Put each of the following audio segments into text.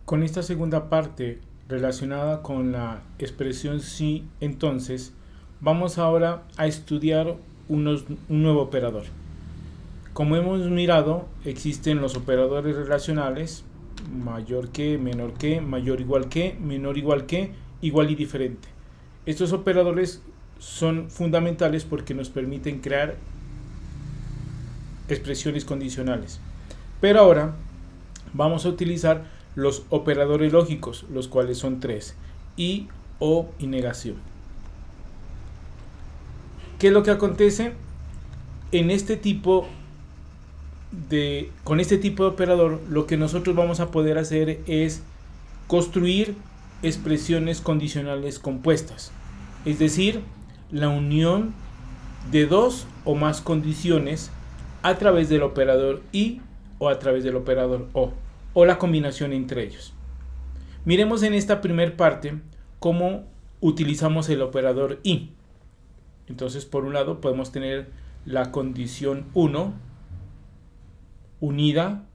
Con esta segunda parte relacionada con la expresión sí, entonces, vamos ahora a estudiar un nuevo operador. Como hemos mirado, existen los operadores relacionales, mayor que, menor que, mayor igual que, menor igual que, igual y diferente. Estos operadores son fundamentales porque nos permiten crear expresiones condicionales. Pero ahora vamos a utilizar los operadores lógicos, los cuales son tres: y, o y negación. ¿Qué es lo que acontece? En este tipo con este tipo de operador, lo que nosotros vamos a poder hacer es construir expresiones condicionales compuestas, es decir, la unión de dos o más condiciones a través del operador y o a través del operador o la combinación entre ellos. Miremos en esta primera parte cómo utilizamos el operador y. Entonces, por un lado podemos tener la condición 1 unida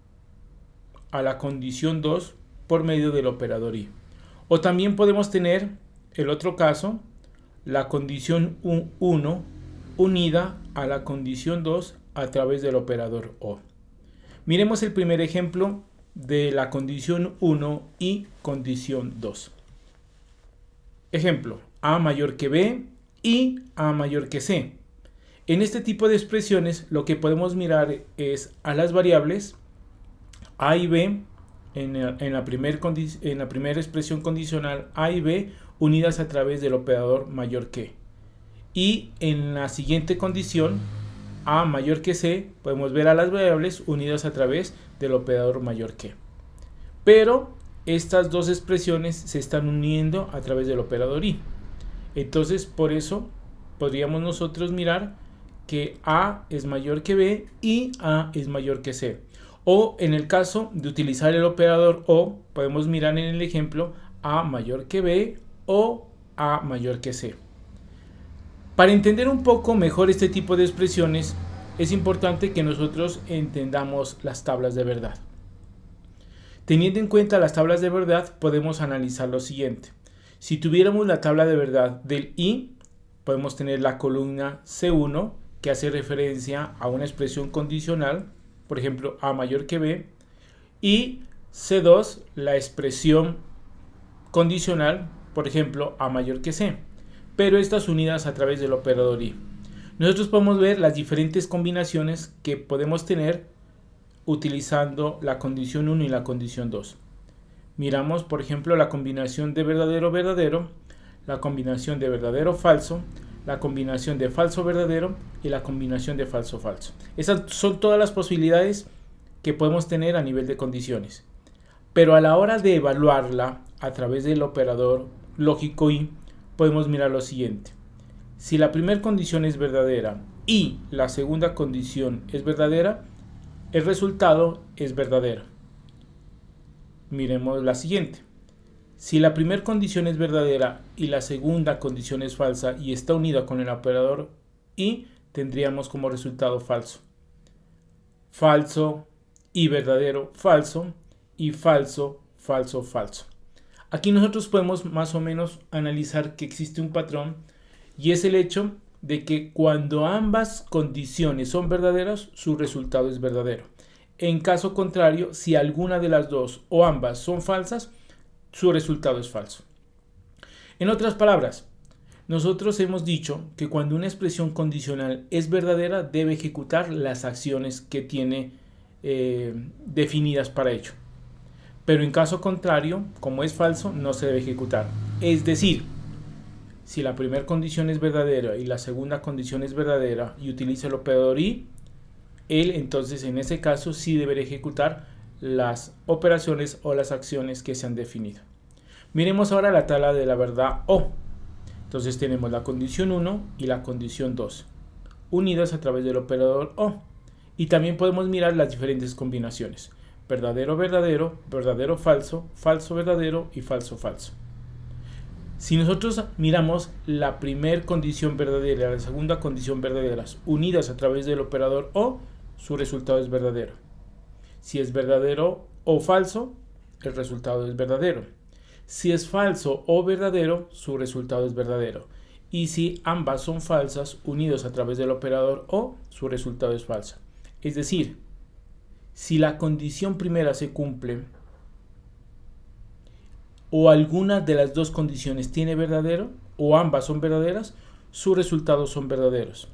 a la condición 2 por medio del operador y. O también podemos tener el otro caso, la condición 1 unida a la condición 2 a través del operador o. Miremos el primer ejemplo de la condición 1 y condición 2. Ejemplo: a mayor que b y a mayor que c. En este tipo de expresiones lo que podemos mirar es a las variables a y b en la primera expresión condicional a y b unidas a través del operador mayor que. Y en la siguiente condición, a mayor que c, podemos ver a las variables unidas a través del operador mayor que. Pero estas dos expresiones se están uniendo a través del operador y. Entonces, por eso podríamos nosotros mirar que a es mayor que b y a es mayor que c. O en el caso de utilizar el operador o, podemos mirar en el ejemplo a mayor que b o a mayor que c. Para entender un poco mejor este tipo de expresiones, es importante que nosotros entendamos las tablas de verdad. Teniendo en cuenta las tablas de verdad, podemos analizar lo siguiente. Si tuviéramos la tabla de verdad del y, podemos tener la columna C1, que hace referencia a una expresión condicional, por ejemplo, a mayor que b, y C2, la expresión condicional, por ejemplo, a mayor que c, pero estas unidas a través del operador y. Nosotros podemos ver las diferentes combinaciones que podemos tener utilizando la condición 1 y la condición 2. Miramos, por ejemplo, la combinación de verdadero-verdadero, la combinación de verdadero-falso, la combinación de falso-verdadero y la combinación de falso-falso. Esas son todas las posibilidades que podemos tener a nivel de condiciones. Pero a la hora de evaluarla a través del operador lógico y, podemos mirar lo siguiente. Si la primera condición es verdadera y la segunda condición es verdadera, el resultado es verdadero. Miremos la siguiente. Si la primera condición es verdadera y la segunda condición es falsa y está unida con el operador y, tendríamos como resultado falso. Falso y verdadero, falso y falso, falso, falso. Aquí nosotros podemos más o menos analizar que existe un patrón y es el hecho de que cuando ambas condiciones son verdaderas, su resultado es verdadero. En caso contrario, si alguna de las dos o ambas son falsas, su resultado es falso. En otras palabras, nosotros hemos dicho que cuando una expresión condicional es verdadera, debe ejecutar las acciones que tiene definidas para ello. Pero en caso contrario, como es falso, no se debe ejecutar. Es decir, si la primera condición es verdadera y la segunda condición es verdadera y utiliza el operador y, él entonces en ese caso sí deberá ejecutar las operaciones o las acciones que se han definido. Miremos ahora la tabla de la verdad o. Entonces tenemos la condición 1 y la condición 2 unidas a través del operador o. Y también podemos mirar las diferentes combinaciones: verdadero verdadero, verdadero falso, falso verdadero y falso falso. Si nosotros miramos la primera condición verdadera y la segunda condición verdaderas unidas a través del operador o, su resultado es verdadero. Si es verdadero o falso, el resultado es verdadero. Si es falso o verdadero, su resultado es verdadero. Y si ambas son falsas, unidos a través del operador o, su resultado es falso. Es decir, si la condición primera se cumple o alguna de las dos condiciones tiene verdadero o ambas son verdaderas, sus resultados son verdaderos.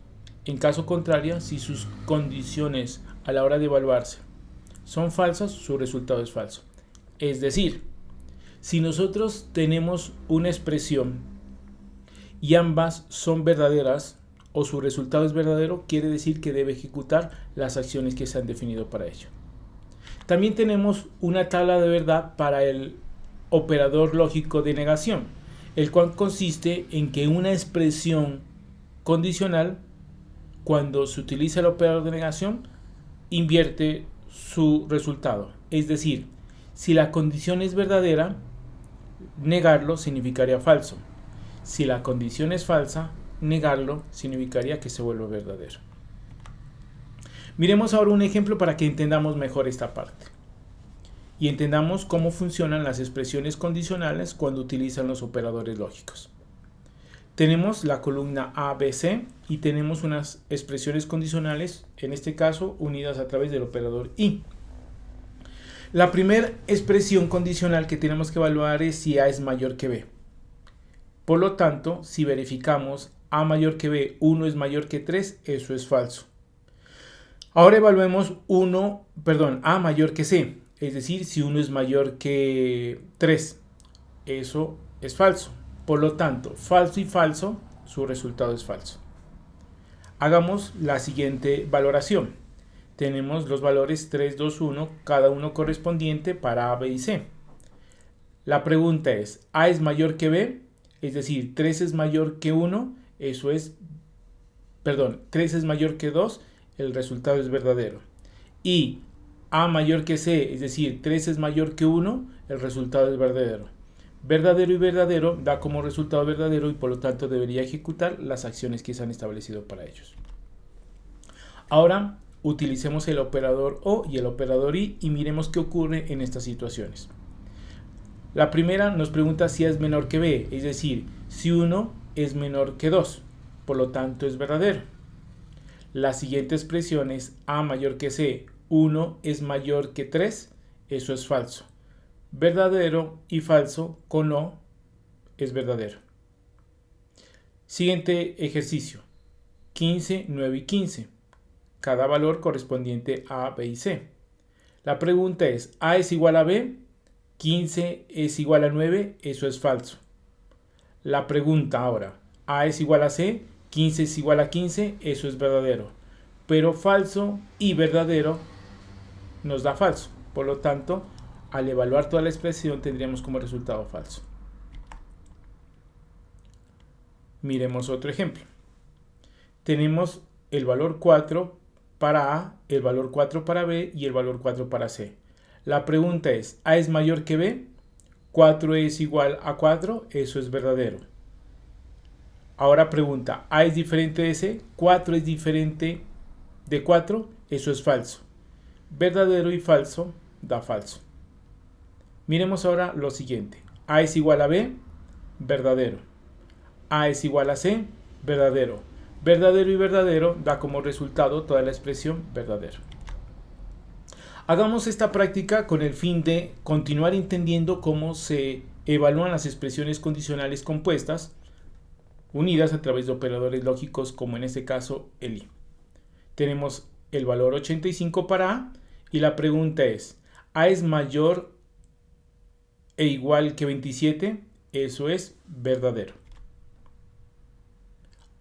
En caso contrario, si sus condiciones a la hora de evaluarse son falsas, su resultado es falso. Es decir, si nosotros tenemos una expresión y ambas son verdaderas o su resultado es verdadero, quiere decir que debe ejecutar las acciones que se han definido para ello. También tenemos una tabla de verdad para el operador lógico de negación, el cual consiste en que una expresión condicional, cuando se utiliza el operador de negación, invierte su resultado. Es decir, si la condición es verdadera, negarlo significaría falso. Si la condición es falsa, negarlo significaría que se vuelve verdadero. Miremos ahora un ejemplo para que entendamos mejor esta parte y entendamos cómo funcionan las expresiones condicionales cuando utilizan los operadores lógicos. Tenemos la columna A, B, C y tenemos unas expresiones condicionales, en este caso unidas a través del operador y. La primera expresión condicional que tenemos que evaluar es si A es mayor que B. Por lo tanto, si verificamos A mayor que B, 1 es mayor que 3, eso es falso. Ahora evaluemos A mayor que C, es decir, si 1 es mayor que 3, eso es falso. Por lo tanto, falso y falso, su resultado es falso. Hagamos la siguiente valoración. Tenemos los valores 3, 2, 1, cada uno correspondiente para A, B y C. La pregunta es, A es mayor que B, es decir, 3 es mayor que 1, 3 es mayor que 2, el resultado es verdadero. Y A mayor que C, es decir, 3 es mayor que 1, el resultado es verdadero. Verdadero y verdadero da como resultado verdadero y por lo tanto debería ejecutar las acciones que se han establecido para ellos. Ahora utilicemos el operador O y el operador I y miremos qué ocurre en estas situaciones. La primera nos pregunta si A es menor que B, es decir, si 1 es menor que 2, por lo tanto es verdadero. La siguiente expresión es A mayor que C, 1 es mayor que 3, eso es falso. Verdadero y falso con O es verdadero. Siguiente ejercicio, 15, 9 y 15. Cada valor correspondiente a B y C. La pregunta es, A es igual a B, 15 es igual a 9, eso es falso. La pregunta ahora, A es igual a C, 15 es igual a 15, eso es verdadero. Pero falso y verdadero nos da falso. Por lo tanto, al evaluar toda la expresión tendríamos como resultado falso. Miremos otro ejemplo. Tenemos el valor 4 para A, el valor 4 para B y el valor 4 para C. La pregunta es, ¿A es mayor que B? 4 es igual a 4, eso es verdadero. Ahora pregunta, ¿A es diferente de C? 4 es diferente de 4, eso es falso. Verdadero y falso da falso. Miremos ahora lo siguiente. A es igual a B, verdadero. A es igual a C, verdadero. Verdadero y verdadero da como resultado toda la expresión verdadero. Hagamos esta práctica con el fin de continuar entendiendo cómo se evalúan las expresiones condicionales compuestas unidas a través de operadores lógicos como en este caso el I. Tenemos el valor 85 para A y la pregunta es, ¿A es mayor e igual que 27? Eso es verdadero.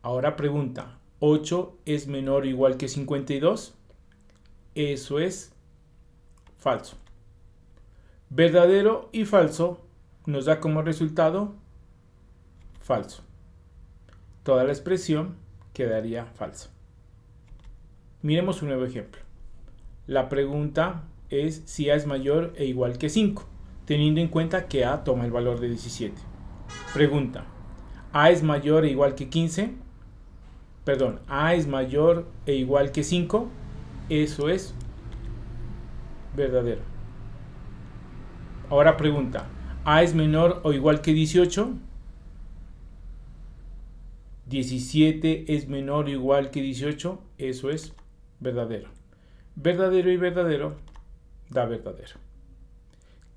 Ahora pregunta, ¿8 es menor o igual que 52? Eso es falso. Verdadero y falso nos da como resultado falso. Toda la expresión quedaría falsa. Miremos un nuevo ejemplo. La pregunta es si A es mayor e igual que 5, teniendo en cuenta que A toma el valor de 17. Pregunta, ¿A es mayor e igual que 15? A es mayor e igual que 5, eso es verdadero. Ahora pregunta, ¿A es menor o igual que 18? 17 es menor o igual que 18, eso es verdadero. Verdadero y verdadero da verdadero.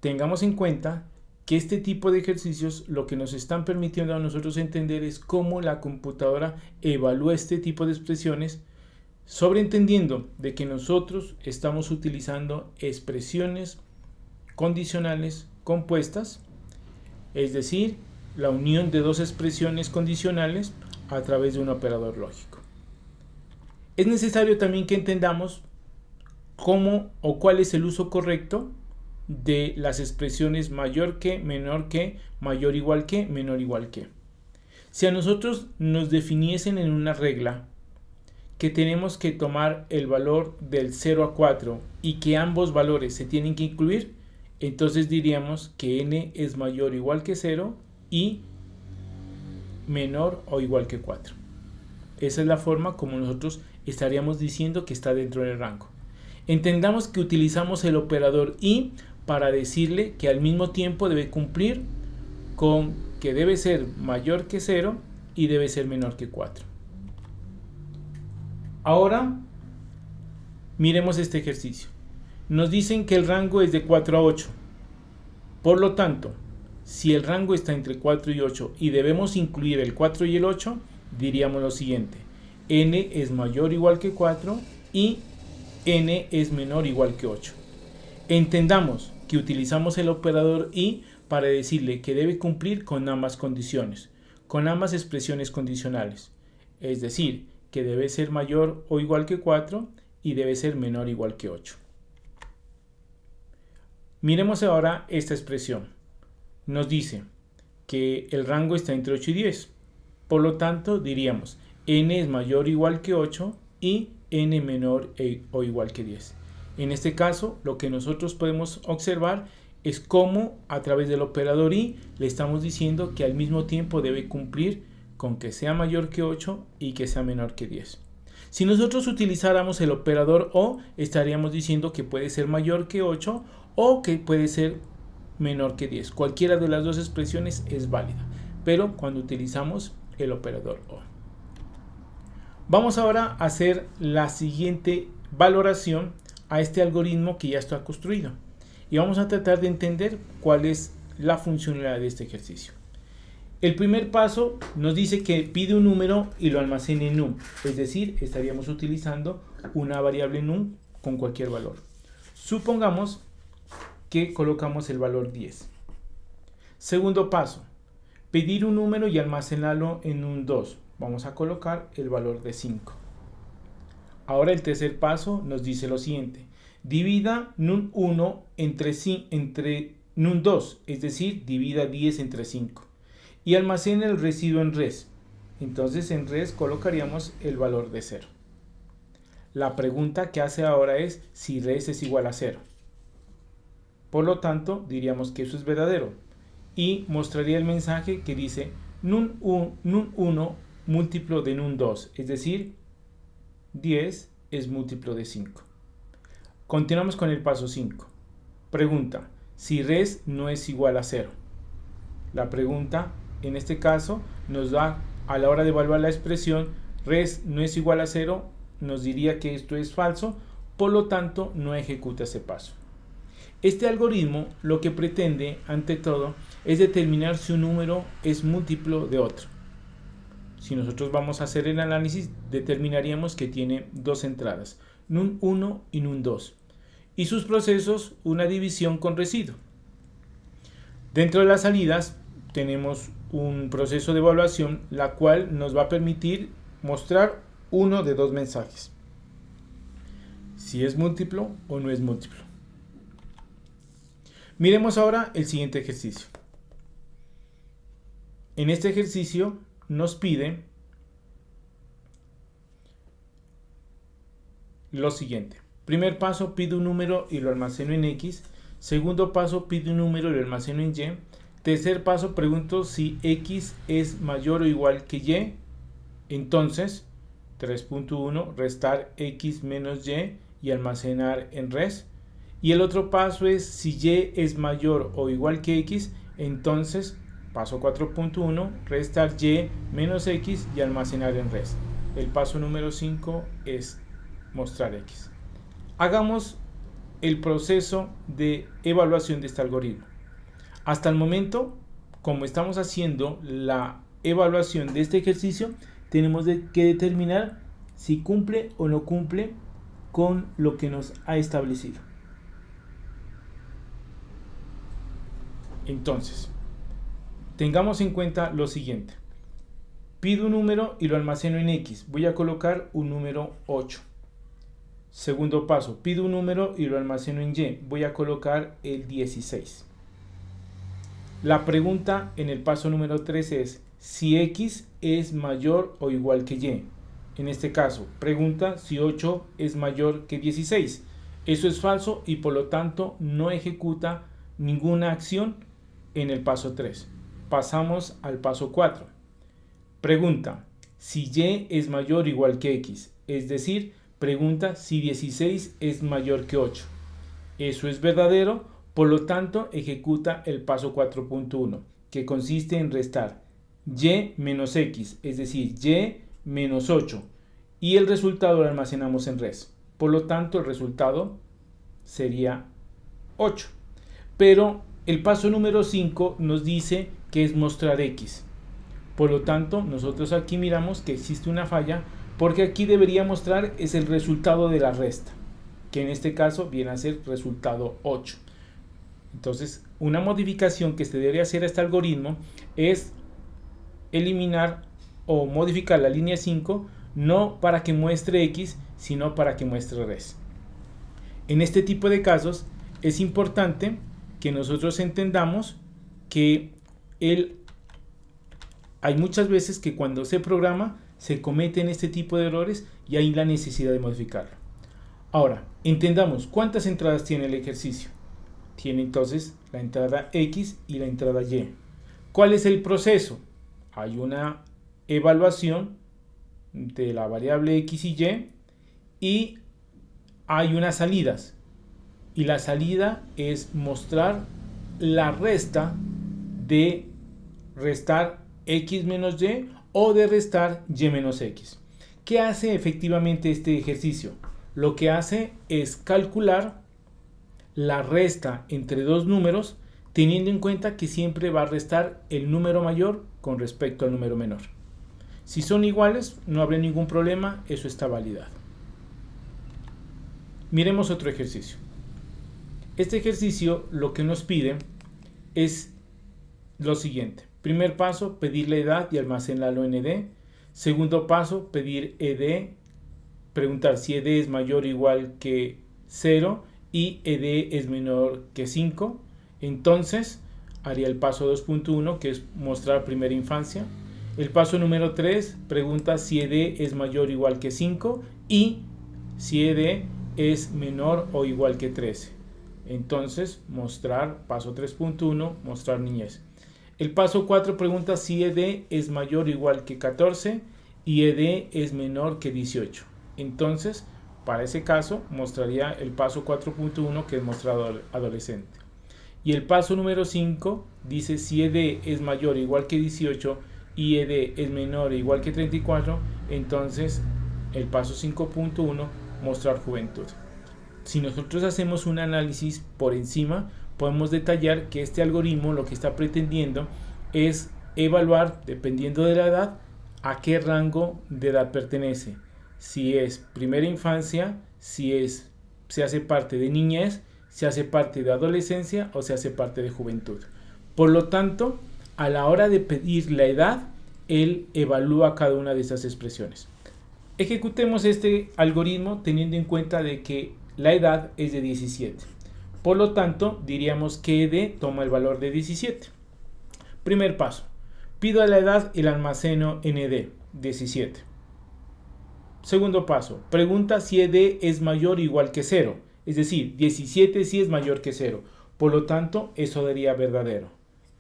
Tengamos en cuenta que este tipo de ejercicios lo que nos están permitiendo a nosotros entender es cómo la computadora evalúa este tipo de expresiones, sobreentendiendo de que nosotros estamos utilizando expresiones condicionales compuestas, es decir, la unión de dos expresiones condicionales a través de un operador lógico. Es necesario también que entendamos cómo o cuál es el uso correcto de las expresiones mayor que, menor que, mayor igual que, menor igual que. Si a nosotros nos definiesen en una regla que tenemos que tomar el valor del 0 a 4 y que ambos valores se tienen que incluir, entonces diríamos que n es mayor o igual que 0 y menor o igual que 4. Esa es la forma como nosotros estaríamos diciendo que está dentro del rango. Entendamos que utilizamos el operador y para decirle que al mismo tiempo debe cumplir con que debe ser mayor que 0 y debe ser menor que 4. Ahora miremos este ejercicio. Nos dicen que el rango es de 4 a 8. Por lo tanto, si el rango está entre 4 y 8 y debemos incluir el 4 y el 8, diríamos lo siguiente: n es mayor o igual que 4 y n es menor o igual que 8. Entendamos que utilizamos el operador y para decirle que debe cumplir con ambas condiciones, con ambas expresiones condicionales. Es decir, que debe ser mayor o igual que 4 y debe ser menor o igual que 8. Miremos ahora esta expresión. Nos dice que el rango está entre 8 y 10. Por lo tanto, diríamos n es mayor o igual que 8 y n menor o igual que 10. En este caso, lo que nosotros podemos observar es cómo a través del operador y le estamos diciendo que al mismo tiempo debe cumplir con que sea mayor que 8 y que sea menor que 10. Si nosotros utilizáramos el operador o, estaríamos diciendo que puede ser mayor que 8 o que puede ser menor que 10. Cualquiera de las dos expresiones es válida, pero cuando utilizamos el operador o. Vamos ahora a hacer la siguiente valoración a este algoritmo que ya está construido y vamos a tratar de entender cuál es la funcionalidad de este ejercicio. El primer paso nos dice que pide un número y lo almacena en num, es decir, estaríamos utilizando una variable num con cualquier valor. Supongamos que colocamos el valor 10. Segundo paso, pedir un número y almacenarlo en un 2. Vamos a colocar el valor de 5. Ahora el tercer paso nos dice lo siguiente: divida num1 entre num2, es decir, divida 10 entre 5 y almacena el residuo en res. Entonces en res colocaríamos el valor de 0. La pregunta que hace ahora es si res es igual a 0. Por lo tanto, diríamos que eso es verdadero y mostraría el mensaje que dice num1 múltiplo de num2, es decir, 10 es múltiplo de 5. Continuamos con el paso 5. Pregunta si res no es igual a 0. La pregunta en este caso nos da, a la hora de evaluar la expresión res no es igual a 0, nos diría que esto es falso, por lo tanto no ejecuta ese paso. Este algoritmo lo que pretende ante todo es determinar si un número es múltiplo de otro. Si nosotros vamos a hacer el análisis, determinaríamos que tiene dos entradas, num1 y num2, y sus procesos una división con residuo. Dentro de las salidas tenemos un proceso de evaluación, la cual nos va a permitir mostrar uno de dos mensajes: si es múltiplo o no es múltiplo. Miremos ahora el siguiente ejercicio. En este ejercicio nos pide lo siguiente. Primer paso, pide un número y lo almaceno en X. Segundo paso, pide un número y lo almaceno en Y. Tercer paso, pregunto si X es mayor o igual que Y. Entonces, 3.1, restar X menos Y y almacenar en res. Y el otro paso es si y es mayor o igual que x, entonces paso 4.1, restar y menos x y almacenar en res. El paso número 5 es mostrar x. Hagamos el proceso de evaluación de este algoritmo. Hasta el momento, como estamos haciendo la evaluación de este ejercicio, tenemos que determinar si cumple o no cumple con lo que nos ha establecido. Entonces, tengamos en cuenta lo siguiente. Pido un número y lo almaceno en X. Voy a colocar un número 8. Segundo paso, pido un número y lo almaceno en Y. Voy a colocar el 16. La pregunta en el paso número 3 es si X es mayor o igual que Y. En este caso, pregunta si 8 es mayor que 16. Eso es falso y por lo tanto no ejecuta ninguna acción en el paso 3. Pasamos al paso 4. Pregunta si Y es mayor o igual que X. Es decir, pregunta si 16 es mayor que 8. Eso es verdadero, por lo tanto ejecuta el paso 4.1, que consiste en restar Y menos X, es decir, Y menos 8. Y el resultado lo almacenamos en res. Por lo tanto, el resultado sería 8. Pero el paso número 5 nos dice que es mostrar X. Por lo tanto, nosotros aquí miramos que existe una falla porque aquí debería mostrar es el resultado de la resta, que en este caso viene a ser resultado 8. Entonces, una modificación que se debe hacer a este algoritmo es eliminar o modificar la línea 5 no para que muestre X, sino para que muestre res. En este tipo de casos es importante que nosotros entendamos que hay muchas veces que cuando se programa se cometen este tipo de errores y hay la necesidad de modificarlo. Ahora, entendamos cuántas entradas tiene el ejercicio. Tiene entonces la entrada X y la entrada Y. ¿Cuál es el proceso? Hay una evaluación de la variable X y hay unas salidas. Y la salida es mostrar la resta de restar X menos Y o de restar Y menos X. ¿Qué hace efectivamente este ejercicio? Lo que hace es calcular la resta entre dos números, teniendo en cuenta que siempre va a restar el número mayor con respecto al número menor. Si son iguales, no habrá ningún problema, eso está validado. Miremos otro ejercicio. Este ejercicio lo que nos pide es lo siguiente. Primer paso, pedir la edad y almacenarlo en ed. Segundo paso, pedir ed, preguntar si ed es mayor o igual que 0 y ed es menor que 5. Entonces, haría el paso 2.1, que es mostrar primera infancia. El paso número 3, pregunta si ed es mayor o igual que 5 y si ed es menor o igual que 13. Entonces, mostrar, paso 3.1, mostrar niñez. El paso 4 pregunta si ed es mayor o igual que 14 y ed es menor que 18. Entonces, para ese caso, mostraría el paso 4.1, que es mostrar adolescente. Y el paso número 5 dice si ed es mayor o igual que 18 y ed es menor o igual que 34. Entonces, el paso 5.1, mostrar juventud. Si nosotros hacemos un análisis por encima, podemos detallar que este algoritmo lo que está pretendiendo es evaluar, dependiendo de la edad, a qué rango de edad pertenece. Si es primera infancia, si se hace parte de niñez, se hace parte de adolescencia o se hace parte de juventud. Por lo tanto, a la hora de pedir la edad, él evalúa cada una de esas expresiones. Ejecutemos este algoritmo teniendo en cuenta de que la edad es de 17. Por lo tanto, diríamos que ed toma el valor de 17. Primer paso. Pido la edad y la almaceno en ed, 17. Segundo paso. Pregunta si ed es mayor o igual que 0. Es decir, 17 sí es mayor que 0. Por lo tanto, eso daría verdadero.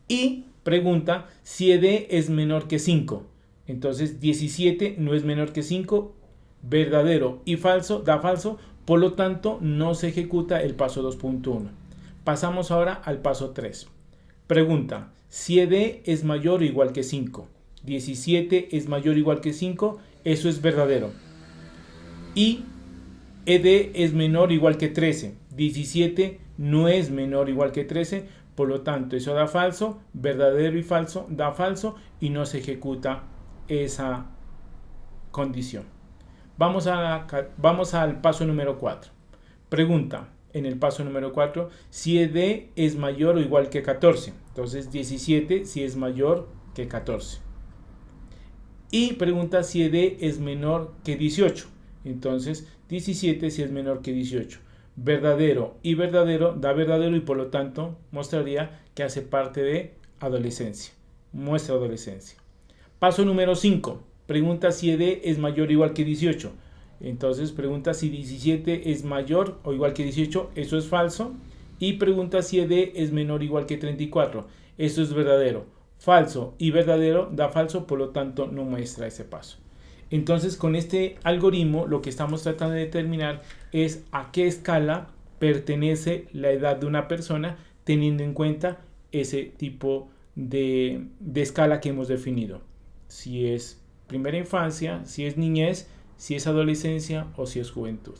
Y pregunta si ed es menor que 5. Entonces, 17 no es menor que 5. Verdadero y falso da falso Por lo tanto, no se ejecuta el paso 2.1. Pasamos ahora al paso 3. Pregunta, si ED es mayor o igual que 5. 17 es mayor o igual que 5, eso es verdadero. Y ED es menor o igual que 13. 17 no es menor o igual que 13, por lo tanto eso da falso, verdadero y falso da falso y no se ejecuta esa condición. Vamos al paso número 4. Pregunta en el paso número 4 si ED es mayor o igual que 14. Entonces 17 si es mayor que 14. Y pregunta si ED es menor que 18. Entonces 17 si es menor que 18. Verdadero y verdadero da verdadero y por lo tanto mostraría que hace parte de adolescencia. Muestra adolescencia. Paso número 5. Pregunta si ED es mayor o igual que 18. Entonces pregunta si 17 es mayor o igual que 18. Eso es falso. Y pregunta si ED es menor o igual que 34. Eso es verdadero. Falso y verdadero da falso, por lo tanto no muestra ese paso. Entonces con este algoritmo lo que estamos tratando de determinar es a qué escala pertenece la edad de una persona, teniendo en cuenta ese tipo de escala que hemos definido. Si es primera infancia, si es niñez, si es adolescencia o si es juventud.